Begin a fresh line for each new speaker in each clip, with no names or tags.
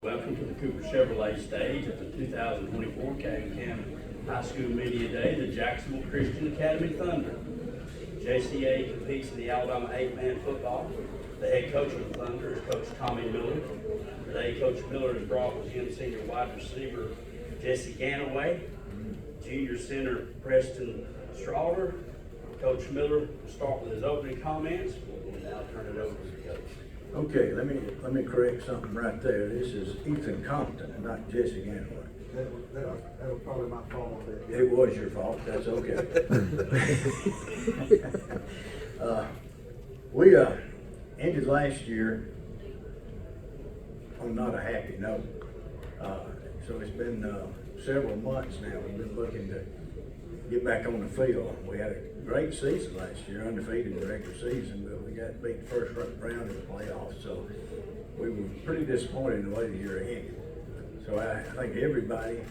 Welcome to the Cooper Chevrolet stage at the 2024 Caddy County High School Media Day, the Jacksonville Christian Academy Thunder. JCA competes in the Alabama 8-man football. The head coach of the Thunder is Coach Tommy Miller. Today, Coach Miller has brought with him senior wide receiver Jesse Ganaway, junior center Preston Strawder. Coach Miller will start with his opening comments. We'll now turn it over to the coach.
Okay, let me correct something right there. This is Ethan Compton, not Jesse Ganaway.
That was probably my fault.
It was your fault. That's okay. We ended last year on not a happy note. So it's been several months now. We've been looking to get back on the field. We had a great season last year, undefeated in the regular season, but we got beat the first round of the playoffs. So we were pretty disappointed in the way the year ended. So I think everybody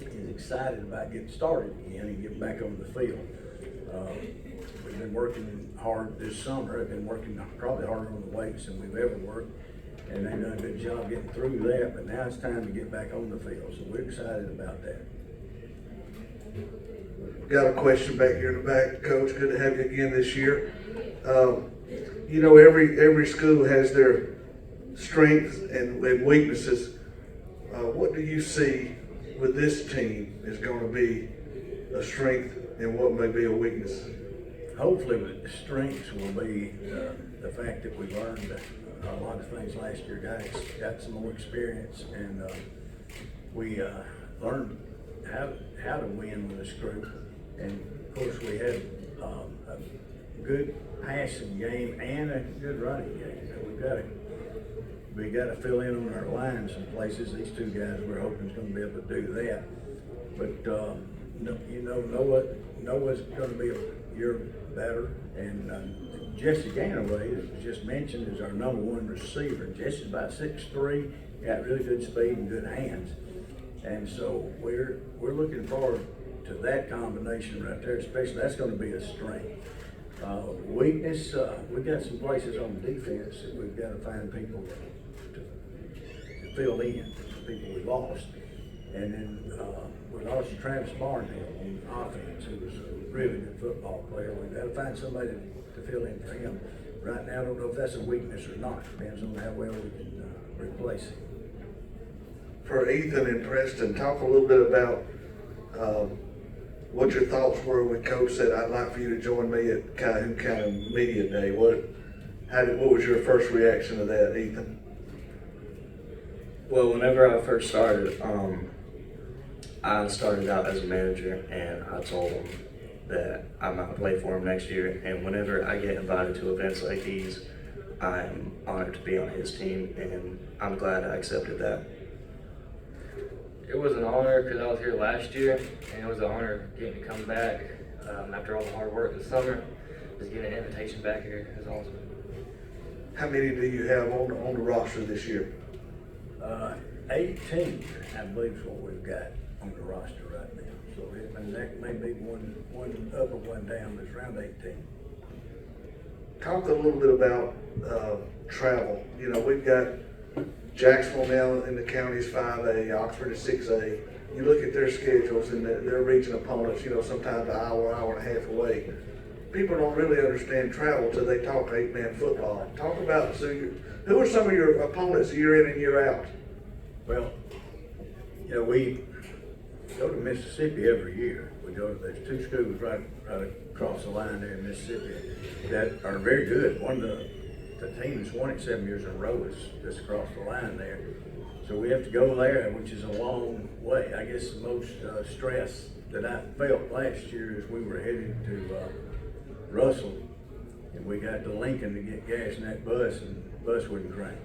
is excited about getting started again and getting back on the field. We've been working hard this summer. I've been working probably harder on the weights than we've ever worked, and they've done a good job getting through that. But now it's time to get back on the field, so we're excited about that.
Got a question back here in the back, Coach. Good to have you again this year. You know, every school has their strengths and weaknesses. What do you see with this team is going to be a strength and what may be a weakness?
Hopefully, the strengths will be the fact that we learned a lot of things last year. Guys got some more experience, and we learned how to win with this group. And of course, we had a good passing game and a good running game. We got to fill in on our lines in places. These two guys we're hoping is going to be able to do that. But Noah's going to be a year better. And Jesse Ganaway, as was just mentioned, is our #1 receiver. Jesse's about 6'3", got really good speed and good hands. And so we're looking forward to that combination right there, especially that's going to be a strength. Weakness, we've got some places on defense that we've got to find people to fill in, people we lost. And then we lost Travis Barnhill on offense, who was a really good football player. We've got to find somebody to fill in for him. Right now, I don't know if that's a weakness or not. Depends on how well we can replace him.
For Ethan and Preston, talk a little bit about what your thoughts were when Coach said, "I'd like for you to join me at Calhoun County Media Day." What was your first reaction to that, Ethan?
Well, whenever I first started, I started out as a manager, and I told him that I might play for him next year. And whenever I get invited to events like these, I'm honored to be on his team, and I'm glad I accepted that.
It was an honor because I was here last year, and it was an honor getting to come back after all the hard work this summer. Just getting an invitation back here is awesome.
How many do you have on the roster this year?
18, I believe, is what we've got on the roster right now. So that may be one up or one down, but it's around 18.
Talk a little bit about travel. You know, we've got Jacksonville now in the county's 5A, Oxford is 6A. You look at their schedules and their region opponents, you know, sometimes an hour and a half away. People don't really understand travel till they talk 8-man football. Talk about, who are some of your opponents year in and year out?
Well, you know, we go to Mississippi every year. There's two schools right across the line there in Mississippi that are very good. One of the team that's won it 7 years in a row is just across the line there. So we have to go there, which is a long way. I guess the most stress that I felt last year is we were headed to Russell, and we got to Lincoln to get gas in that bus, and the bus wouldn't crank.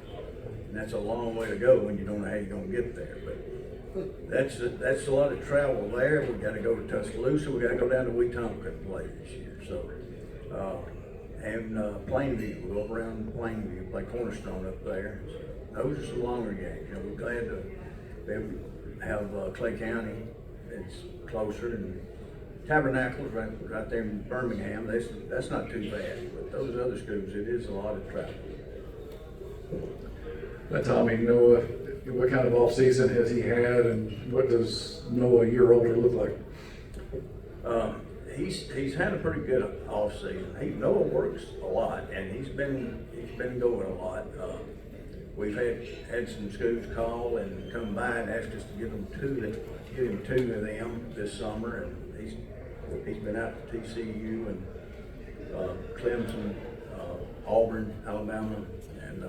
And that's a long way to go when you don't know how you're going to get there. But that's a lot of travel there. We got to go to Tuscaloosa. We got to go down to Wetumpka and play this year. So. And Plainview, we'll go around Plainview, play Cornerstone up there. Those are some longer games. You know, we're glad to be able to have Clay County. It's closer, and Tabernacle's right there in Birmingham. That's not too bad. But those other schools, it is a lot of travel.
Tommy, Noah, What kind of off-season has he had, and what does Noah a year older look like?
He's had a pretty good off season. Noah works a lot, and he's been going a lot. We've had some schools call and come by and asked us to give him two of them this summer, and he's been out to TCU and Clemson, Auburn, Alabama, and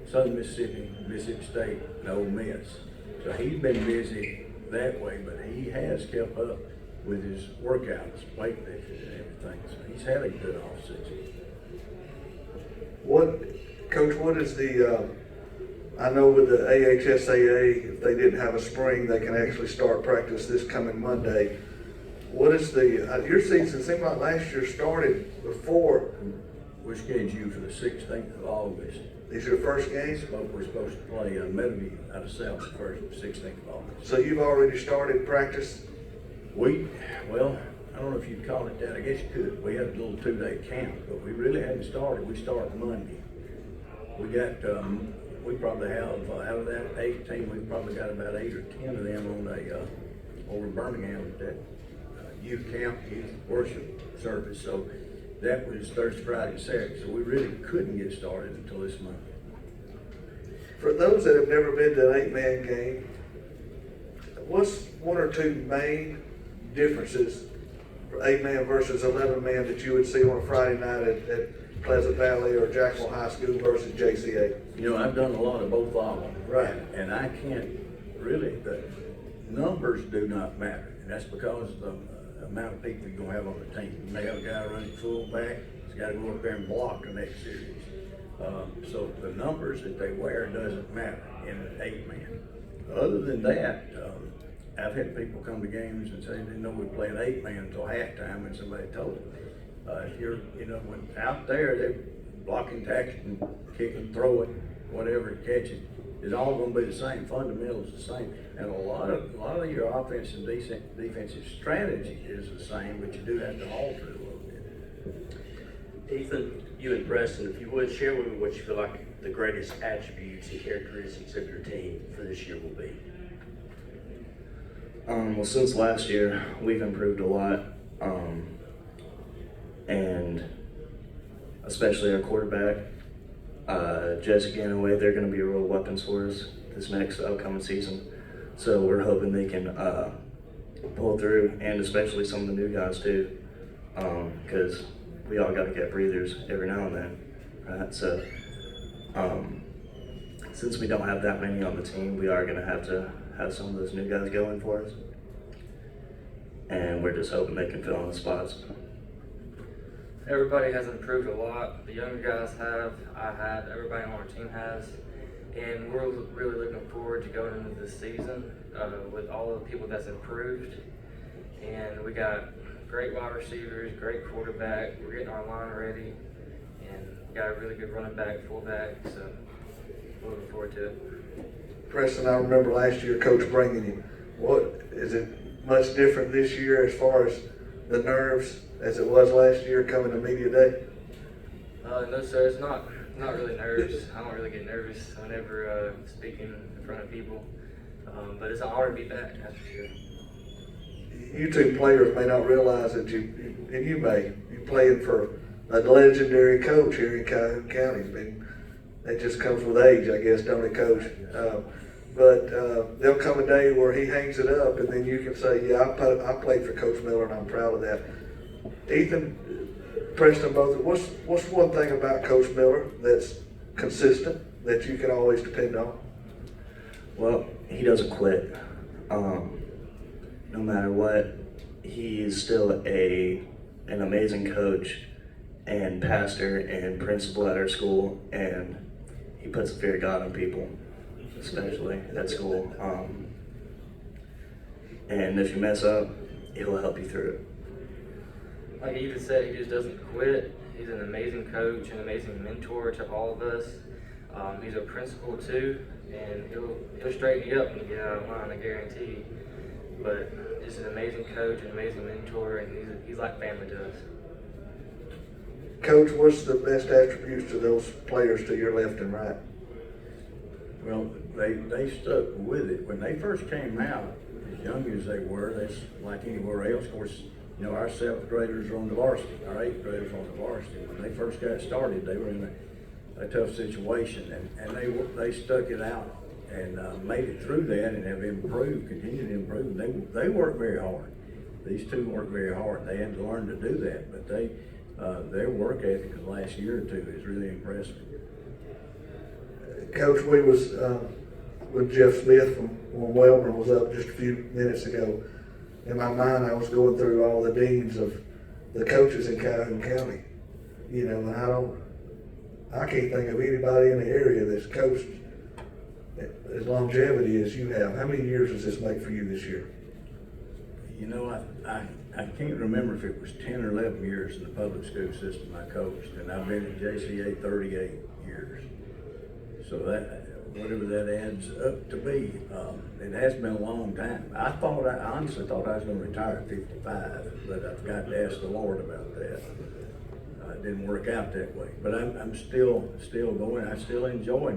Southern Mississippi, Mississippi State, and Ole Miss. So he's been busy that way, but he has kept up with his workouts, weight lifting and everything. So he's had a good off season.
Coach, what is the, I know with the AHSAA, if they didn't have a spring, they can actually start practice this coming Monday. What is your season seemed like last year started before.
We're scheduled for the 16th of August.
Is your first game?
We're supposed to play Meadowview out of South the 16th of August.
So you've already started practice?
Well, I don't know if you'd call it that. I guess you could. We had a little 2-day camp, but we really hadn't started. We start Monday. We got, we probably have, out of that 18, we've probably got about 8 or 10 of them on over in Birmingham at that youth camp, youth worship service. So that was Thursday, Friday, Saturday. So we really couldn't get started until this month.
For those that have never been to an 8-man game, what's one or two main differences for 8-man versus 11-man that you would see on a Friday night at Pleasant Valley or Jacksonville High School versus JCA?
You know, I've done a lot of both of them.
Right.
And I can't really, the numbers do not matter. And that's because of the amount of people you're going to have on the team. You may have a guy running fullback, he's got to go up there and block the next series. So the numbers that they wear doesn't matter in an 8-man. Other than that, I've had people come to games and say they didn't know we play an 8-man until halftime when somebody told them. If you're, when out there, they're blocking, tackling, kicking, throwing, whatever, catching, it's all going to be the same. Fundamentals the same, and a lot of your offensive and defensive strategy is the same, but you do have to alter it a little bit.
Ethan, you and Preston, if you would share with me what you feel like the greatest attributes and characteristics of your team for this year will be.
Well, since last year, we've improved a lot, and especially our quarterback, Jesse Ganaway, they're going to be real weapons for us this next upcoming season. So we're hoping they can pull through, and especially some of the new guys too, because we all got to get breathers every now and then, right? So since we don't have that many on the team, we are going to have some of those new guys going for us, and we're just hoping they can fill in the spots.
Everybody has improved a lot. The younger guys have, I have, everybody on our team has, and we're really looking forward to going into this season with all the people that's improved. And we got great wide receivers, great quarterback. We're getting our line ready, and we got a really good running back, fullback. So we're looking forward to it.
Preston, I remember last year Coach bringing you. What is it much different this year as far as the nerves as it was last year coming to media day?
No, sir. It's not really nerves. I don't really get nervous whenever speaking in front of people. But it's an honor to be back, that's for sure.
You two players may not realize that you're playing for a legendary coach here in Calhoun County. I mean, that just comes with age, I guess, don't it, Coach? But there'll come a day where he hangs it up, and then you can say, yeah, I played for Coach Miller, and I'm proud of that. Ethan, Preston, both, what's one thing about Coach Miller that's consistent, that you can always depend on?
Well, he doesn't quit. No matter what, he is still an amazing coach and pastor and principal at our school, and he puts the fear of God on people, especially at school. And if you mess up, he'll help you through it.
Like Ethan said, he just doesn't quit. He's an amazing coach, an amazing mentor to all of us. He's a principal too, and he'll straighten you up when you get out of line, I guarantee. But just an amazing coach, an amazing mentor, and he's like family to us.
Coach, what's the best attributes to those players to your left and right?
Well, they stuck with it. When they first came out, as young as they were, that's like anywhere else. Of course, you know, our 7th graders are on the varsity, our 8th graders are on the varsity. When they first got started, they were in a tough situation, and they stuck it out and made it through that and have improved, continued to improve. They work very hard. These two work very hard. They had to learn to do that, but their work ethic of the last year or two is really impressive.
Coach, we was with Jeff Smith from Wellborn was up just a few minutes ago. In my mind, I was going through all the deans of the coaches in Calhoun County. You know, and I can't think of anybody in the area that's coached as longevity as you have. How many years does this make for you this year?
You know, I can't remember if it was 10 or 11 years in the public school system I coached, and I've been at JCA 38 years. So that, whatever that adds up to be, it has been a long time. I honestly thought I was going to retire at 55, but I've got to ask the Lord about that. It didn't work out that way, but I'm still going. I still enjoy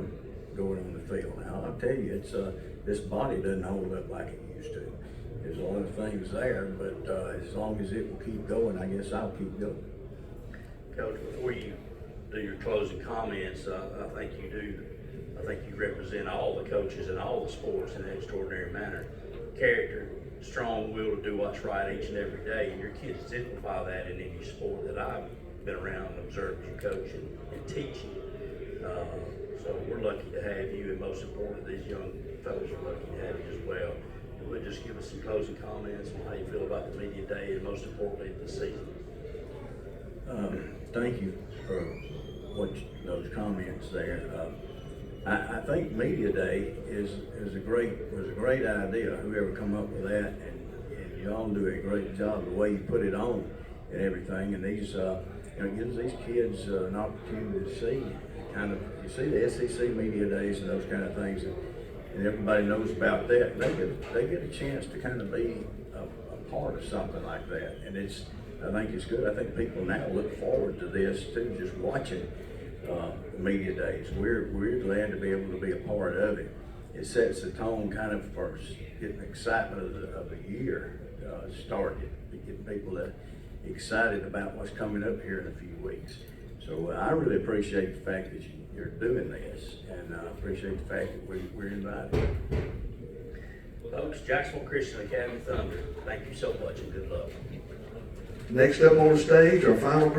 going on the field. Now I'll tell you, it's this body doesn't hold up like it used to. There's a lot of things there, but as long as it will keep going, I guess I'll keep going.
Coach, before you do your closing comments, I think you represent all the coaches in all the sports in an extraordinary manner. Character, strong will to do what's right each and every day, and your kids exemplify that in any sport that I've been around and observed you coaching and teaching. So we're lucky to have you, and most importantly, these young fellows are lucky to have you as well. And we'll just give us some closing comments on how you feel about the media day, and most importantly, the season.
Thank you for those comments there. I think Media Day was a great idea. Whoever come up with that, and y'all do a great job the way you put it on and everything. And these, it gives these kids an opportunity to see you see the SEC Media Days and those kind of things, and everybody knows about that. They get a chance to kind of be a part of something like that, and I think it's good. I think people now look forward to this too, just watching Media Days. We're glad to be able to be a part of it. It sets the tone kind of for getting the excitement of the year started, to get people excited about what's coming up here in a few weeks. So I really appreciate the fact that you're doing this, and I appreciate the fact that we're invited.
Folks, Jacksonville Christian Academy Thunder, thank you so much and good luck.
Next up on the stage, our final group.